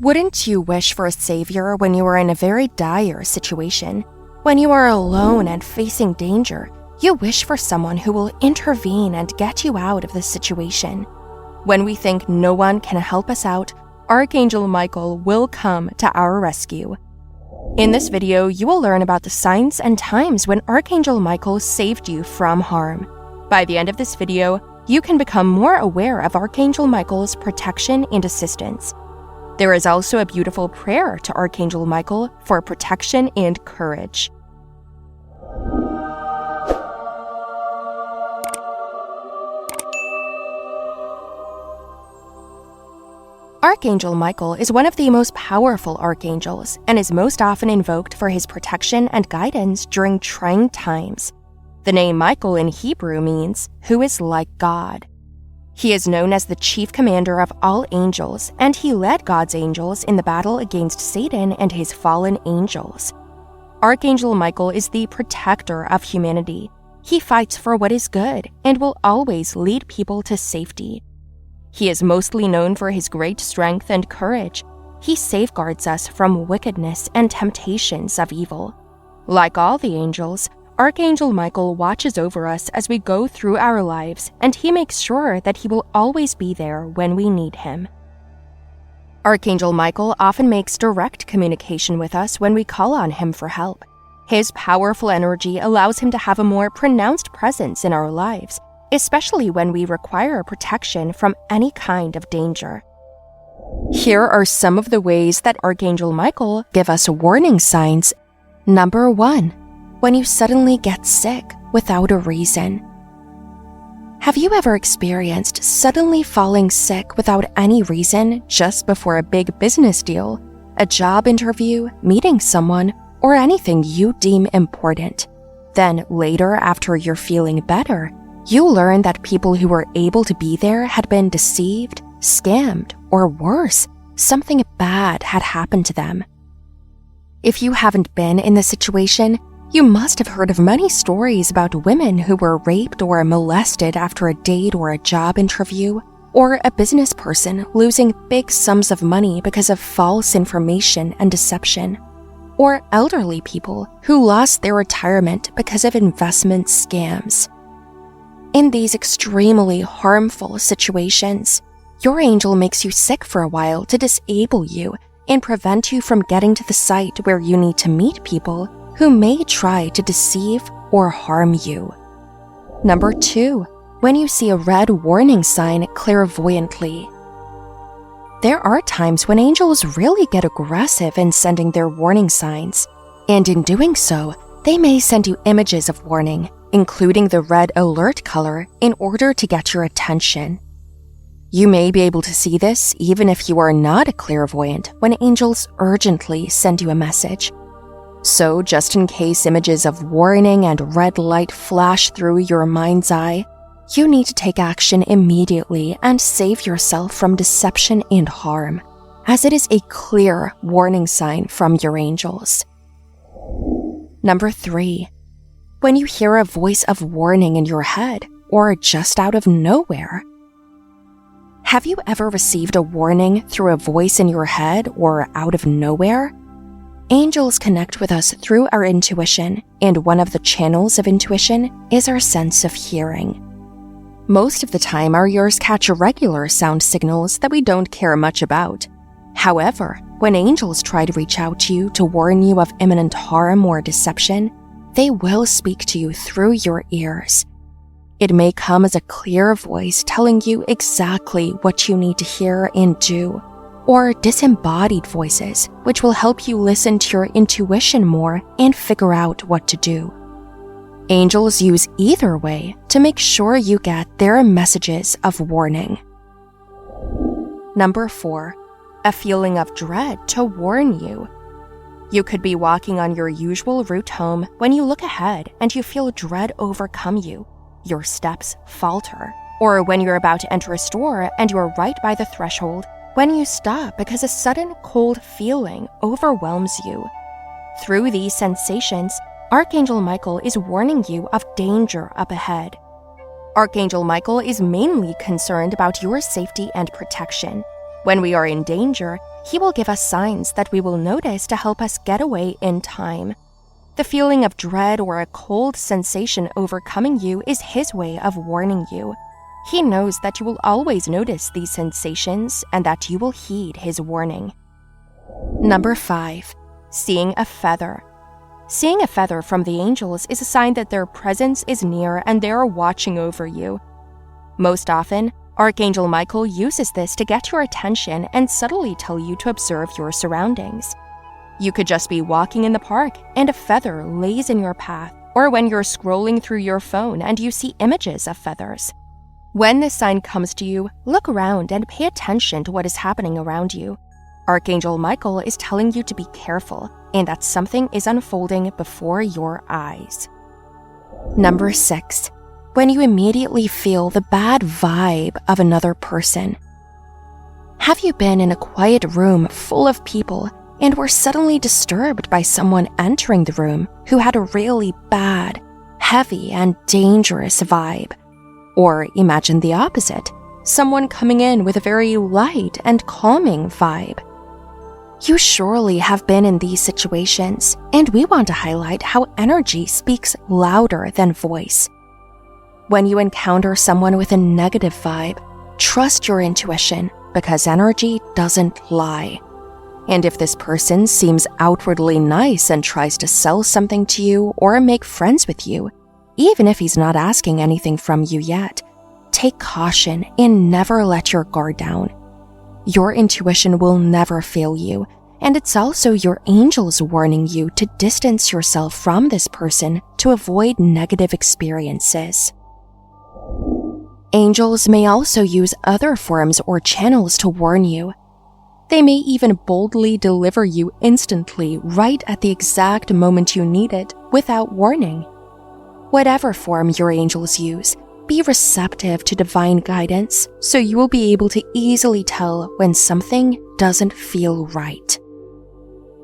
Wouldn't you wish for a savior when you are in a very dire situation? When you are alone and facing danger, you wish for someone who will intervene and get you out of the situation. When we think no one can help us out, Archangel Michael will come to our rescue. In this video, you will learn about the signs and times when Archangel Michael saved you from harm. By the end of this video, you can become more aware of Archangel Michael's protection and assistance. There is also a beautiful prayer to Archangel Michael for protection and courage. Archangel Michael is one of the most powerful archangels and is most often invoked for his protection and guidance during trying times. The name Michael in Hebrew means, "who is like God." He is known as the chief commander of all angels, and he led God's angels in the battle against Satan and his fallen angels. Archangel Michael is the protector of humanity. He fights for what is good and will always lead people to safety. He is mostly known for his great strength and courage. He safeguards us from wickedness and temptations of evil. Like all the angels, Archangel Michael watches over us as we go through our lives, and he makes sure that he will always be there when we need him. Archangel Michael often makes direct communication with us when we call on him for help. His powerful energy allows him to have a more pronounced presence in our lives, especially when we require protection from any kind of danger. Here are some of the ways that Archangel Michael give us warning signs. Number 1. When you suddenly get sick without a reason. Have you ever experienced suddenly falling sick without any reason just before a big business deal, a job interview, meeting someone, or anything you deem important? Then later, after you're feeling better, you learn that people who were able to be there had been deceived, scammed, or worse, something bad had happened to them. If you haven't been in this situation, you must have heard of many stories about women who were raped or molested after a date or a job interview, or a business person losing big sums of money because of false information and deception, or elderly people who lost their retirement because of investment scams. In these extremely harmful situations, your angel makes you sick for a while to disable you and prevent you from getting to the site where you need to meet people who may try to deceive or harm you. Number 2. When you see a red warning sign clairvoyantly. There are times when angels really get aggressive in sending their warning signs, and in doing so, they may send you images of warning, including the red alert color, in order to get your attention. You may be able to see this even if you are not a clairvoyant when angels urgently send you a message. So, just in case images of warning and red light flash through your mind's eye, you need to take action immediately and save yourself from deception and harm, as it is a clear warning sign from your angels. Number 3. When you hear a voice of warning in your head or just out of nowhere. Have you ever received a warning through a voice in your head or out of nowhere? Angels connect with us through our intuition, and one of the channels of intuition is our sense of hearing. Most of the time, our ears catch regular sound signals that we don't care much about. However, when angels try to reach out to you to warn you of imminent harm or deception, they will speak to you through your ears. It may come as a clear voice telling you exactly what you need to hear and do, or disembodied voices, which will help you listen to your intuition more and figure out what to do. Angels use either way to make sure you get their messages of warning. Number 4. A feeling of dread to warn you. You could be walking on your usual route home when you look ahead and you feel dread overcome you. Your steps falter. Or when you're about to enter a store and you're right by the threshold, when you stop because a sudden cold feeling overwhelms you. Through these sensations, Archangel Michael is warning you of danger up ahead. Archangel Michael is mainly concerned about your safety and protection. When we are in danger, he will give us signs that we will notice to help us get away in time. The feeling of dread or a cold sensation overcoming you is his way of warning you. He knows that you will always notice these sensations and that you will heed his warning. Number 5. Seeing a feather. Seeing a feather from the angels is a sign that their presence is near and they are watching over you. Most often, Archangel Michael uses this to get your attention and subtly tell you to observe your surroundings. You could just be walking in the park and a feather lays in your path, or when you're scrolling through your phone and you see images of feathers. When this sign comes to you, look around and pay attention to what is happening around you. Archangel Michael is telling you to be careful and that something is unfolding before your eyes. Number 6. When you immediately feel the bad vibe of another person. Have you been in a quiet room full of people and were suddenly disturbed by someone entering the room who had a really bad, heavy, and dangerous vibe? Or imagine the opposite, someone coming in with a very light and calming vibe. You surely have been in these situations, and we want to highlight how energy speaks louder than voice. When you encounter someone with a negative vibe, trust your intuition because energy doesn't lie. And if this person seems outwardly nice and tries to sell something to you or make friends with you, even if he's not asking anything from you yet, take caution and never let your guard down. Your intuition will never fail you, and it's also your angels warning you to distance yourself from this person to avoid negative experiences. Angels may also use other forms or channels to warn you. They may even boldly deliver you instantly right at the exact moment you need it without warning. Whatever form your angels use, be receptive to divine guidance so you will be able to easily tell when something doesn't feel right.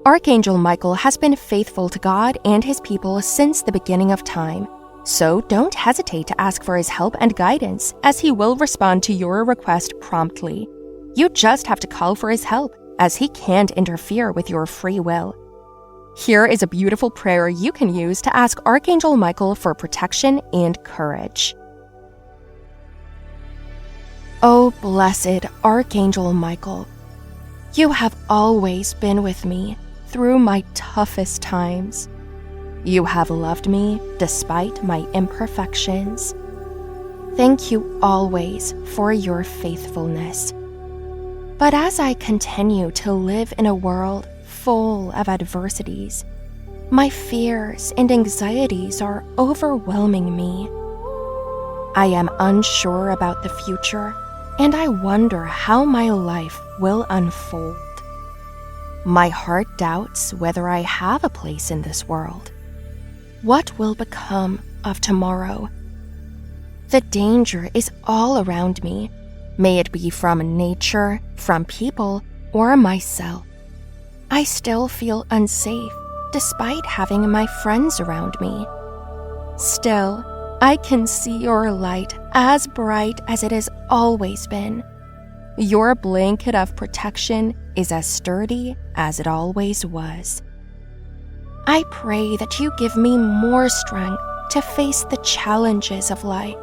Archangel Michael has been faithful to God and his people since the beginning of time, so don't hesitate to ask for his help and guidance as he will respond to your request promptly. You just have to call for his help as he can't interfere with your free will. Here is a beautiful prayer you can use to ask Archangel Michael for protection and courage. O blessed Archangel Michael, you have always been with me through my toughest times. You have loved me despite my imperfections. Thank you always for your faithfulness. But as I continue to live in a world full of adversities, my fears and anxieties are overwhelming me. I am unsure about the future, and I wonder how my life will unfold. My heart doubts whether I have a place in this world. What will become of tomorrow? The danger is all around me, may it be from nature, from people, or myself. I still feel unsafe despite having my friends around me. Still, I can see your light as bright as it has always been. Your blanket of protection is as sturdy as it always was. I pray that you give me more strength to face the challenges of life.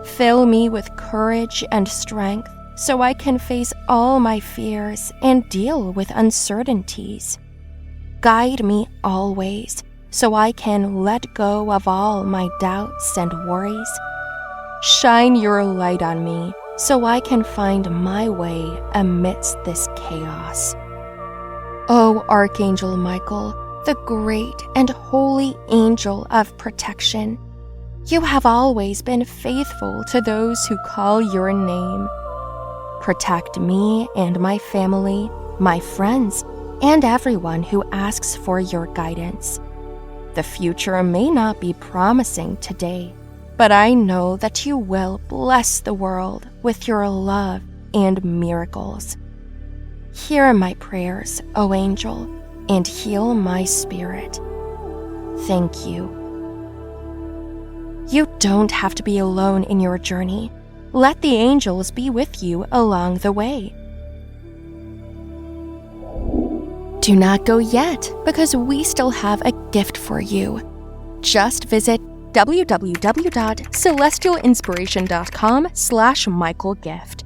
Fill me with courage and strength so I can face all my fears and deal with uncertainties. Guide me always so I can let go of all my doubts and worries. Shine your light on me so I can find my way amidst this chaos. O Archangel Michael, the great and holy angel of protection, you have always been faithful to those who call your name. Protect me and my family, my friends, and everyone who asks for your guidance. The future may not be promising today, but I know that you will bless the world with your love and miracles. Hear my prayers, O angel, and heal my spirit. Thank you. You don't have to be alone in your journey. Let the angels be with you along the way. Do not go yet, because we still have a gift for you. Just visit www.celestialinspiration.com/MichaelGift.